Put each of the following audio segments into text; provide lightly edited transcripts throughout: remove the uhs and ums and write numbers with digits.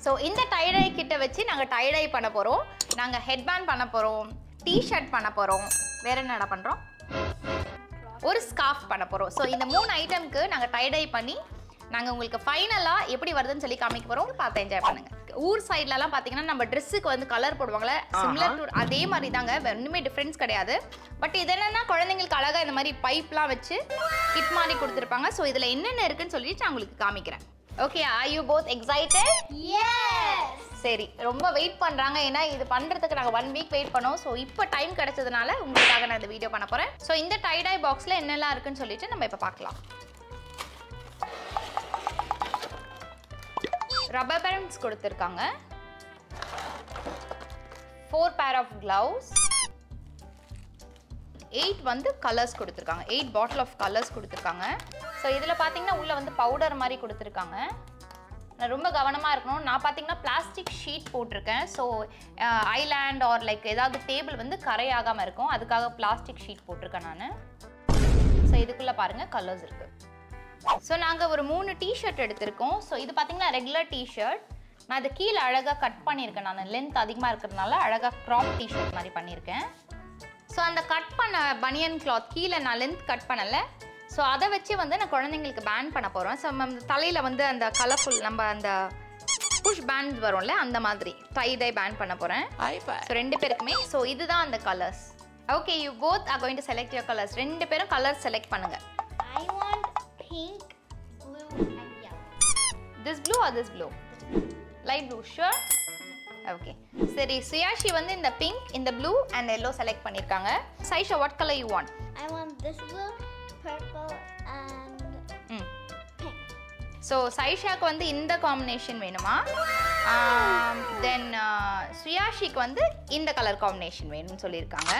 So இந்த tie-dye கிட்ட வச்சு நாங்கள் tie-dye பண்ண போகிறோம், நாங்கள் ஹெட்பேண்ட் பண்ண போகிறோம், டிஷர்ட் பண்ண போகிறோம், வேற என்னடா பண்ணுறோம், ஒரு ஸ்கார்ஃப் பண்ண போகிறோம். ஸோ இந்த 3 ஐட்டம்க்கு நாங்கள் tie-dye பண்ணி நாங்கள் உங்களுக்கு ஃபைனலாக எப்படி வருதுன்னு சொல்லி காமிக்க போகிறோம். பார்த்து என்ஜாய் பண்ணுங்கள். ஊர் சைட்லலாம் பார்த்தீங்கன்னா நம்ம ட்ரெஸ்ஸுக்கு வந்து கலர் போடுவாங்களே, சிமிலர் டு அதே மாதிரி தாங்க, ஒன்றுமே டிஃப்ரென்ஸ் கிடையாது. பட் இது என்னென்னா குழந்தைங்களுக்கு அழகாக இந்த மாதிரி பைப்லாம் வச்சு கிட் மாதிரி கொடுத்துருப்பாங்க. ஸோ இதில் என்னென்ன இருக்குன்னு சொல்லிட்டு நான் உங்களுக்கு காமிக்கிறேன். Okay, are you both excited? Yes. சரி, ரொம்ப வெயிட் பண்ணுறாங்க. ஏன்னா இது பண்ணுறதுக்கு நாங்கள் 1 வீக் வெயிட் பண்ணோம். ஸோ இப்போ டைம் கிடைச்சதுனால உங்களுக்காக நான் இந்த வீடியோ பண்ண போகிறேன். ஸோ இந்த tie-dye பாக்ஸில் என்னெல்லாம் இருக்குன்னு சொல்லிட்டு நம்ம இப்போ பார்க்கலாம். ரப்பர் பேண்ட்ஸ் கொடுத்துருக்காங்க, 4 pair of gloves, 8 வந்து கலர்ஸ் கொடுத்துருக்காங்க, 8 பாட்டில் ஆஃப் கலர்ஸ் கொடுத்துருக்காங்க. ஸோ இதில் பார்த்தீங்கன்னா உள்ளே வந்து பவுடர் மாதிரி கொடுத்துருக்காங்க. நான் ரொம்ப கவனமாக இருக்கணும். நான் பார்த்தீங்கன்னா பிளாஸ்டிக் ஷீட் போட்டிருக்கேன். ஸோ ஐலாண்ட் ஆர் லைக் ஏதாவது டேபிள் வந்து கரையாகாமல் இருக்கும், அதுக்காக பிளாஸ்டிக் ஷீட் போட்டிருக்கேன் நான். ஸோ இதுக்குள்ளே பாருங்கள் கலர்ஸ் இருக்குது. ஸோ நாங்கள் ஒரு 3 டிஷர்ட் எடுத்திருக்கோம். ஸோ இது பார்த்தீங்கன்னா ரெகுலர் டிஷர்ட். நான் இது கீழே அழகாக கட் பண்ணியிருக்கேன். நான் லென்த் அதிகமாக இருக்கிறதுனால அழகாக க்ராப் டிஷர்ட் மாதிரி பண்ணியிருக்கேன். ஸோ அந்த கட் பண்ண பனியன் கிளாத் கீழே நான் லென்த் கட் பண்ணலை. ஸோ அதை வச்சு வந்து நான் குழந்தைங்களுக்கு பேண்ட் பண்ண போகிறோம். ஸோ நம்ம தலையில் வந்து அந்த கலர்ஃபுல் நம்ம அந்த புஷ் பேண்ட் வரும்ல, அந்த மாதிரி tie-dye பேண்ட் பண்ண போகிறேன். ஸோ 2 பேருக்குமே. ஸோ இதுதான் அந்த colours. Okay, you both are going to select your colours. 2 பேரும் கலர் செலக்ட் பண்ணுங்கள். I want pink, blue, and yellow. This blue or this blue? Light blue, sure? Okay. சரி, சுயாஷி வந்து இந்த பிங்க், இந்த ப்ளூ அண்ட் எல்லோ செலக்ட் பண்ணியிருக்காங்க. Sayesha, what color you want? I want this blue, purple, and pink. So சைஷாக்கு வந்து இந்த combination வேணுமா? தென் சுயாஷிக்கு வந்து இந்த கலர் காம்பினேஷன் வேணும்னு சொல்லியிருக்காங்க.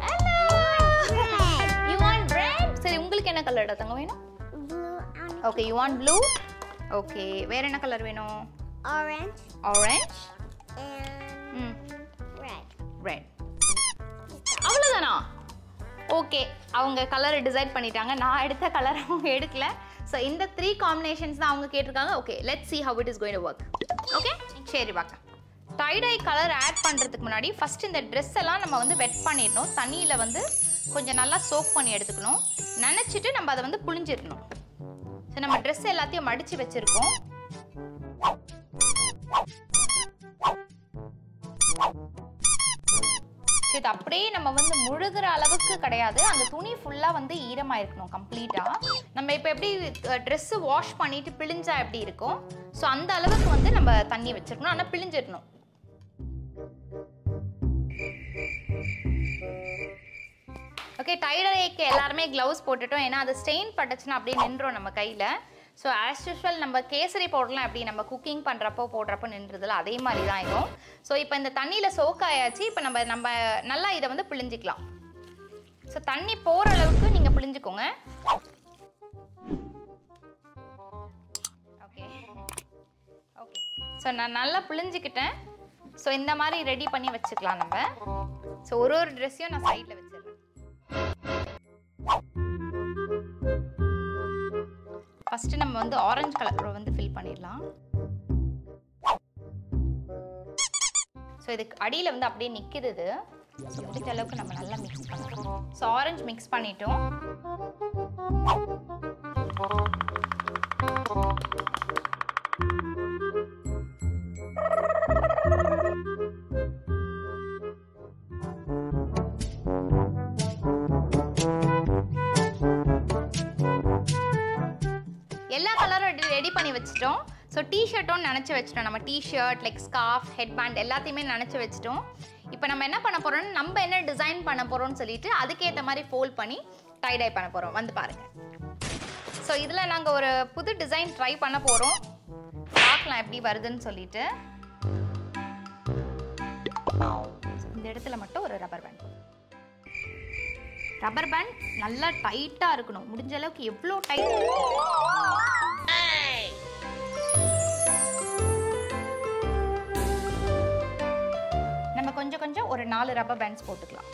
Hello. You want red? சரி, உங்களுக்கு என்ன கலர் எடுத்தங்க வேணும்? Blue and okay, you want blue? Okay, வேற என்ன கலர் வேணும்? orange. Orange And red. Red. அவ்வளோதானா? ஓகே, அவங்க கலரை டிசைட் பண்ணிட்டாங்க. நான் எடுத்த கலர் அவங்க எடுக்கல. ஸோ இந்த 3 காம்பினேஷன்ஸ் தான் அவங்க கேட்டிருக்காங்க. Okay, let's see how it is going to work. Okay, சரி பார்க்கலாம். tie-dye கலர் ஆட் பண்ணுறதுக்கு முன்னாடி ஃபஸ்ட் இந்த ட்ரெஸ் எல்லாம் நம்ம வந்து வெட் பண்ணிடணும். தண்ணியில் வந்து கொஞ்சம் நல்லா சோக் பண்ணி எடுத்துக்கணும். நினச்சிட்டு நம்ம அதை வந்து புழிஞ்சிடணும். ஸோ நம்ம ட்ரெஸ் எல்லாத்தையும் மடித்து வச்சுருக்கோம். இது அப்படியே நம்ம வந்து முழுகிற அளவுக்கு கிடையாது, அந்த துணி ஃபுல்லாக வந்து ஈரமாக இருக்கணும் கம்ப்ளீட்டாக. நம்ம இப்போ எப்படி ட்ரெஸ்ஸு வாஷ் பண்ணிட்டு பிழிஞ்சா எப்படி இருக்கும், ஸோ அந்த அளவுக்கு வந்து நம்ம தண்ணி வச்சிருக்கணும். ஆனால் பிழிஞ்சிடணும். ஓகே, tie-dyeக்கு எல்லாருமே க்ளவுஸ் போட்டுட்டோம். ஏன்னா அது ஸ்டெயின் பட்டுச்சுன்னா அப்படியே நின்றோம் நம்ம கையில். ஸோ ஆஸ் யூஷுவல் நம்ம கேசரி பவுடர்லாம் எப்படி நம்ம குக்கிங் பண்ணுறப்போ போடுறப்போ நின்றதில்ல, அதே மாதிரி தான் இருக்கும். ஸோ இப்போ இந்த தண்ணியில் சோக் ஆயாச்சு. இப்போ நம்ம நல்லா இதை வந்து பிழிஞ்சிக்கலாம். ஸோ தண்ணி போகிற அளவுக்கு நீங்கள் பிழிஞ்சுக்கோங்க. ஓகே ஓகே, ஸோ நான் நல்லா பிழிஞ்சிக்கிட்டேன். ஸோ இந்த மாதிரி ரெடி பண்ணி வச்சுக்கலாம் நம்ம. ஸோ ஒரு ட்ரெஸ்ஸையும் நான் சைடில் வச்சிடுறேன். ஃபஸ்ட்டு நம்ம வந்து ஆரஞ்சு கலர் வந்து ஃபில் பண்ணிடலாம். ஸோ இதுக்கு அடியில் வந்து அப்படியே நிற்கிது இது. ஸோ முடிஞ்ச அளவுக்கு நம்ம நல்லா மிக்ஸ் பண்ணலாம். ஸோ ஆரஞ்சு மிக்ஸ் பண்ணிட்டோம். எல்லா கலரும் ரெடி பண்ணி வச்சிட்டோம். ஸோ டிஷர்ட்டும் நினச்சி வச்சிட்டோம். நம்ம டிஷர்ட் லைக் ஸ்கார்ஃப், ஹெட்பேண்ட் எல்லாத்தையுமே நினச்சி வச்சிட்டோம். இப்போ நம்ம என்ன பண்ண போகிறோம்னா, நம்ம என்ன டிசைன் பண்ண போகிறோம்னு சொல்லிட்டு அதுக்கேற்ற மாதிரி ஃபோல்ட் பண்ணி tie-dye பண்ண போகிறோம். வந்து பாருங்கள். ஸோ இதில் நாங்கள் ஒரு புது டிசைன் ட்ரை பண்ண போகிறோம். பார்க்கலாம் எப்படி வருதுன்னு சொல்லிட்டு. இந்த இடத்துல மட்டும் ஒரு ரப்பர் பேண்ட். ரப்பர் பேண்ட் நல்லா டைட்டாக இருக்கணும். முடிஞ்ச அளவுக்கு எவ்வளோ டைட். நம்ம கொஞ்சம் கொஞ்சம் ஒரு 4 ரப்பர் பேண்ட்ஸ் போட்டுக்கலாம்.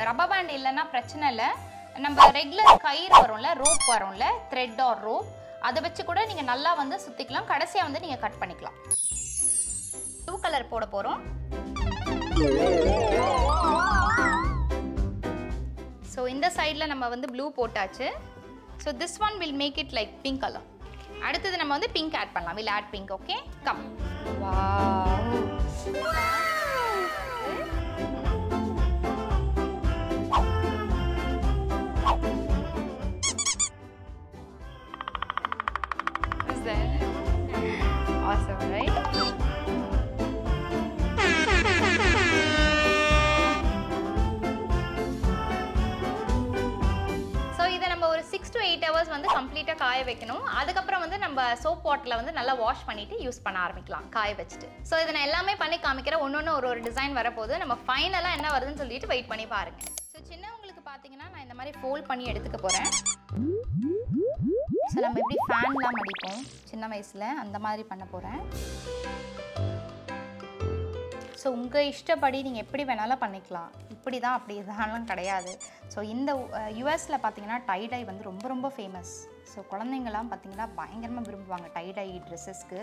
ரப்பர் பேண்ட் இல்லைன்னா பிரச்சனை இல்லை. நம்ம ரெகுலர் கயிறு வரும்ல, ரோப் வரும்ல, த்ரெட் ஆர் ரோப், அதை வச்சு கூட நீங்கள் நல்லா வந்து சுற்றிக்கலாம். கடைசியாக வந்து நீங்கள் கட் பண்ணிக்கலாம். ப்ளூ கலர் போட போகிறோம். ஸோ இந்த சைடில் நம்ம வந்து ப்ளூ போட்டாச்சு. So this one will make it like pink colour. அடுத்தது நம்ம வந்து பிங்க் ஆட் பண்ணலாம். Will add pink. Okay, come. Wow, is that awesome, right? ஒரு 6 to 8 hours வந்து கம்ப்ளீட்டா காய வைக்கணும். அதுக்கப்புறம் வந்து நம்ம சோப் வாட்டர்ல வந்து நல்லா வாஷ் பண்ணிட்டு யூஸ் பண்ண ஆரம்பிக்கலாம் காய வச்சுட்டு. ஸோ இதை நான் எல்லாமே பண்ணி காமிக்கிறேன். ஒன்னொன்று ஒரு டிசைன் வரப்போகுது. நம்ம ஃபைனலாக என்ன வருதுன்னு சொல்லிட்டு வெயிட் பண்ணி பாருங்க. ஸோ சின்னவங்களுக்கு பார்த்தீங்கன்னா நான் இந்த மாதிரி ஃபோல்ட் பண்ணி எடுத்துக்க போகிறேன். ஸோ நம்ம எப்படி ஃபேன்லாம் அடிப்போம் சின்ன வயசில், அந்த மாதிரி பண்ண போகிறேன். ஸோ உங்கள் இஷ்டப்படி நீங்கள் எப்படி வேணாலும் பண்ணிக்கலாம். இப்படி தான் அப்படி தான்லாம் கிடையாது. ஸோ இந்த யூஎஸில் பார்த்தீங்கன்னா டை-டை வந்து ரொம்ப ரொம்ப ஃபேமஸ். ஸோ குழந்தைங்கள்லாம் பார்த்தீங்கன்னா பயங்கரமாக விரும்புவாங்க டை-டை ட்ரெஸ்ஸஸ்க்கு.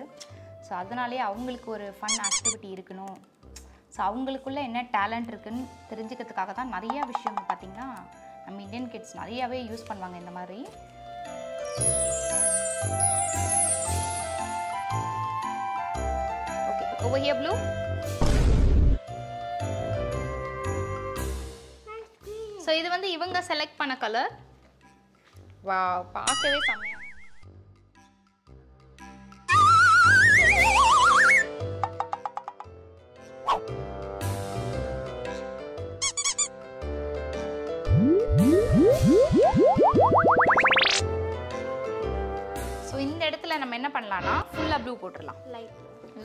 ஸோ அதனாலே அவங்களுக்கு ஒரு ஃபன் ஆக்டிவிட்டி இருக்கணும். ஸோ அவங்களுக்குள்ளே என்ன டேலண்ட் இருக்குதுன்னு தெரிஞ்சுக்கிறதுக்காக தான் நிறையா விஷயங்கள் பார்த்தீங்கன்னா நம்ம இந்தியன் கிட்ஸ் நிறையாவே யூஸ் பண்ணுவாங்க இந்த மாதிரி. Okay, over here blue. So இது வந்து இவங்க செலக்ட் பண்ண கலர். வாவ், பார்க்கவே செம்மையா. ஸோ இந்த இடத்துல நம்ம என்ன பண்ணலாம்னா ஃபுல்லாக ப்ளூ போட்டுடலாம்.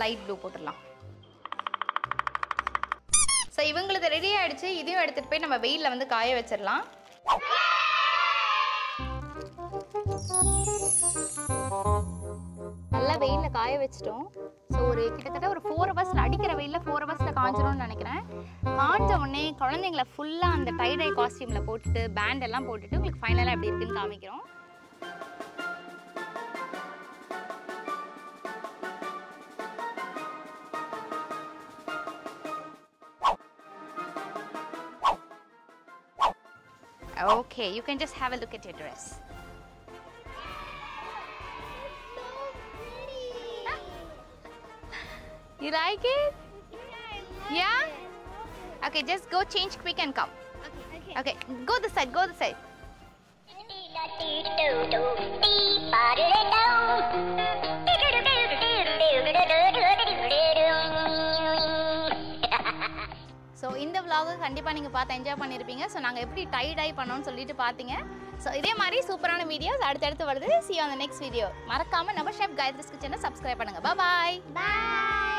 லைட் ப்ளூ போட்டுடலாம். ஸோ இவங்களுக்கு ரெடி ஆகிடுச்சு. இதையும் எடுத்துகிட்டு போய் நம்ம வெயிலில் வந்து காய வச்சிடலாம். நல்லா வெயிலில் காய வச்சிட்டோம். ஸோ ஒரு கிட்டத்தட்ட ஒரு 4 hours அடிக்கிற வெயிலில் 4 hours காஞ்சிரும்னு நினைக்கிறேன். காஞ்ச உடனே குழந்தைங்களை ஃபுல்லாக அந்த டை-டை காஸ்டியூமில் போட்டுட்டு பேண்ட் எல்லாம் போட்டுட்டு உங்களுக்கு ஃபைனலாக எப்படி இருக்குன்னு காமிக்கிறோம். Okay, you can just have a look at your dress. You like it? Yeah? Okay, just go change quick and come. Okay, go this side, go this side. So இந்த vlog கண்டிப்பாக நீங்கள் பார்த்து என்ஜாய் பண்ணியிருப்பீங்க. So நாங்கள் எப்படி tie-tie பண்ணோம்னு சொல்லிட்டு பார்த்தீங்க. ஸோ இதே மாதிரி சூப்பரான வீடியோஸ் அடுத்தடுத்து வருது. See you on the next video. மறக்காமல் நம்ம ஷெஃப் காயத்ரிஸ் கிச்சனை சப்ஸ்கிரைப் பண்ணுங்கள். Bye bye.